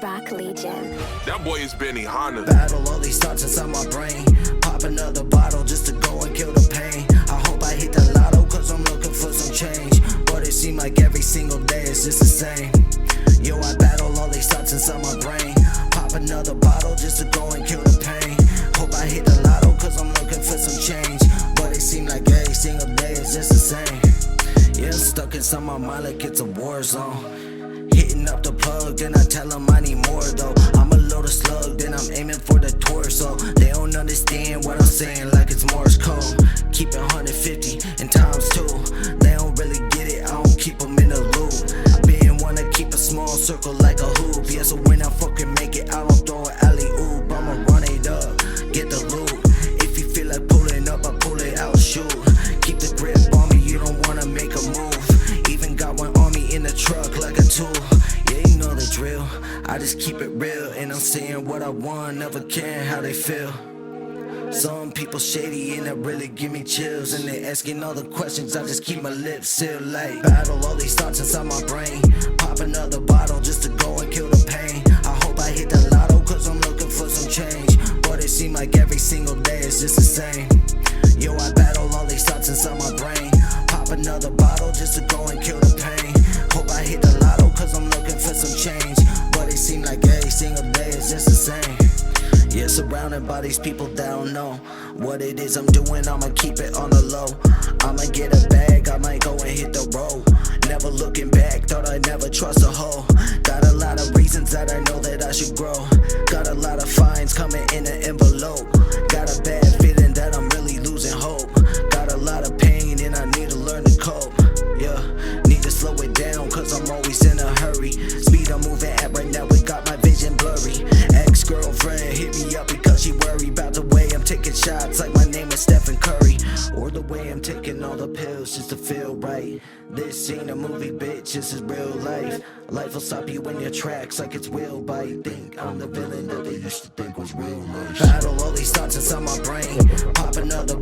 Rock Legion. That boy is Benihana. Battle all these thoughts inside my brain. Pop another bottle just to go and kill the pain. I hope I hit the lotto cause I'm looking for some change. But it seems like every single day is just the same. Yo, I battle all these thoughts inside my brain. Pop another bottle just to go and kill the pain. Hope I hit the lotto cause I'm looking for some change. But it seems like every single day is just the same. Yeah, I'm stuck inside my mind like it's a war zone. Hitting up the plug, then I tell them I need more though. I'm a load of slug, then I'm aiming for the torso. They don't understand what I'm saying like it's Morse code. Keep it 150 and times 2. They don't really get it, I don't keep them in the loop. I been wanna keep a small circle like a hoop. Yeah, so when I fucking make it, I don't throw an alley-oop. I'ma run it up, get the loot. If you feel like pulling up, I pull it out, shoot. Keep the grip on me, you don't wanna make a move. Even got one on me in the truck like a tool. Yeah, you know the drill, I just keep it real. And I'm saying what I want, never caring how they feel. Some people shady and that really give me chills. And they asking all the questions, I just keep my lips sealed. Like battle all these thoughts inside my brain. Pop another bottle just to go and kill the pain. I hope I hit the lotto cause I'm looking for some change. But it seems like every single day is just the same. Yo, I battle all these thoughts inside my brain. Pop another bottle just to go and kill the pain. Hope I hit the lotto cause I'm looking for some change. But it seems like every single day is just the same. Yeah, surrounded by these people that don't know what it is I'm doing, I'ma keep it on the low. I'ma get a bag, I might go and hit the road. Never looking back, thought I'd never trust a hoe. Got a lot of reasons that I know that I should grow. Got a lot of fines coming in an envelope. Got a bad feeling that I'm really losing hope. Got a lot of pain and I need to learn to cope. Yeah, need to slow it down cause I'm always in a hurry. Speed I'm moving at right now, it got my vision blurry. Ex-girlfriend hit me up because she worried about the way I'm taking shots like my name is Stephen Curry. Or the way I'm taking all the pills just to feel right. This ain't a movie, bitch, this is real life. Life will stop you in your tracks like it's real bite. Think I'm the villain that they used to think was real life. Battle all these thoughts inside my brain. Pop another